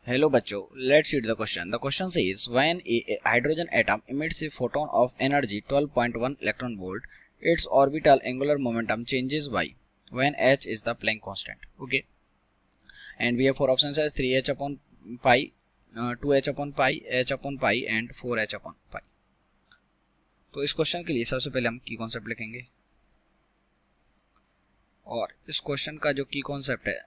Hello बच्चों, let's read the question. The question says when a hydrogen atom emits a photon of energy 12.1 electron volt, its orbital angular momentum changes by when h is the Planck constant. Okay, and we have four options as 3h upon pi, 2h upon pi, h upon pi and 4h upon pi. तो इस question के लिए सबसे पहले हम की concept लिखेंगे और इस क्वेश्चन का जो की कॉन्सेप्ट है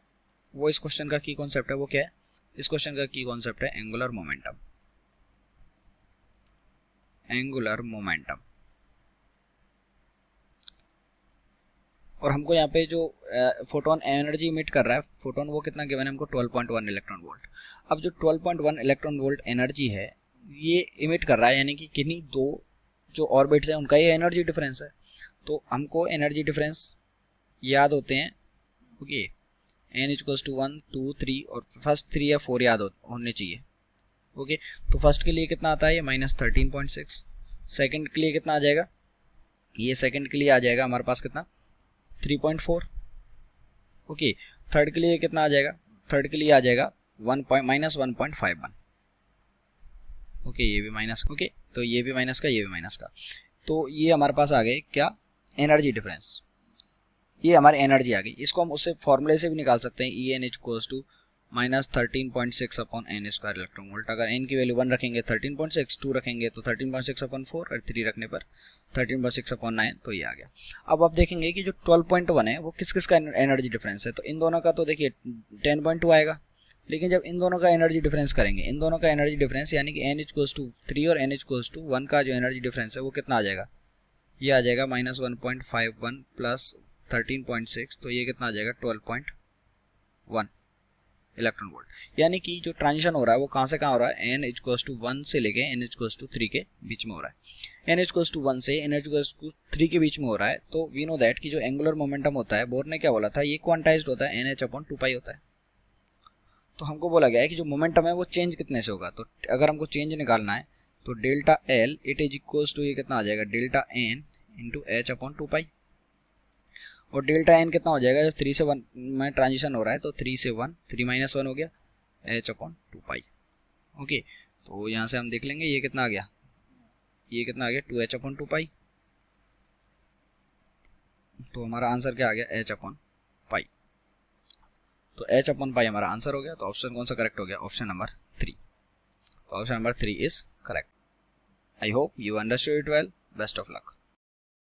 वो इस क्वेश्चन का की कॉन्सेप्ट है वो क्या है? इस क्वेश्चन का की कॉन्सेप्ट है एंगुलर मोमेंटम। एंगुलर मोमेंटम और हमको यहाँ पे जो फोटोन एनर्जी इमिट कर रहा है, फोटोन वो कितना गिवन है हमको 12.1 इलेक्ट्रॉन वोल्ट। अब जो 12.1 इलेक्ट्रॉन वोल्ट एनर्जी है ये इमिट कर रहा है, यानी कि किन्हीं दो जो ऑर्बिट्स हैं उनका ये एनर्जी डिफरेंस है। तो हमको एनर्जी डिफरेंस याद होते हैं, ओके, n इक्वल्स टू 1 2 3 और फर्स्ट 3 या 4 याद होने चाहिए। ओके, तो फर्स्ट के लिए कितना आता है ये -13.6, सेकंड के लिए कितना आ जाएगा, ये सेकंड के लिए आ जाएगा हमारे पास कितना 3.4। ओके, थर्ड के लिए कितना आ जाएगा, थर्ड के लिए आ जाएगा -1.51। ओके, ये भी माइनस, ओके, तो ये भी माइनस का, ये भी माइनस का। तो ये हमारे पास आ गए क्या, एनर्जी डिफरेंस। ये हमारी एनर्जी आ गई। इसको हम उससे फॉर्मूले से भी निकाल सकते हैं, E N equals to -13.6 upon N square electron volt. अगर एन की वैल्यू 1 रखेंगे 13.6, 2 रखेंगे तो 13.6 अपॉन 4 और 3 रखने पर 13.6 अपॉन 9, तो ये आ गया। अब आप देखेंगे कि जो 12.1 है वो किस किस का एनर्जी डिफरेंस है। तो इन दोनों का तो देखिए 10.2 आएगा, लेकिन जब इन दोनों का एनर्जी डिफरेंस करेंगे, इन दोनों का एनर्जी डिफरेंस यानी कि एन इक्वल्स टू 3 और एन इक्वल्स टू 1 का जो एनर्जी डिफरेंस है वो कितना आ जाएगा, ये आ जाएगा -1.51 प्लस 13.6, तो ये कितना आ जाएगा 12.1 इलेक्ट्रॉन वोल्ट। यानी कि जो ट्रांजिशन हो रहा है वो कहाँ से कहाँ हो रहा है, n इक्वल्स टू 1 से लेके n इक्वल्स टू 3 के बीच में हो रहा है। n इक्वल्स टू 1 से n इक्वल्स टू 3 के बीच में हो रहा है, तो वी नो दैट कि जो एंगुलर मोमेंटम होता है, बोर ने क्या बोला था, ये क्वांटाइज्ड होता है nh/2π होता है। तो हमको बोला गया है कि जो मोमेंटम है वो चेंज कितने से होगा। तो अगर हमको चेंज निकालना है तो delta L it is equals to ये कितना आ जाएगा, डेल्टा एन इंटू h/2π। और डेल्टा एन कितना हो जाएगा, जब 3 से 1 में ट्रांजिशन हो रहा है तो 3 से 1, 3 - 1 हो गया h/2π। ओके, तो यहाँ से हम देख लेंगे ये कितना आ गया, ये कितना आ गया 2h/2π। तो हमारा आंसर क्या आ गया h/π। तो h/π हमारा आंसर हो गया। तो ऑप्शन कौन सा करेक्ट हो गया, ऑप्शन नंबर 3। तो option number 3 is correct. I hope you understood it well. Best of luck.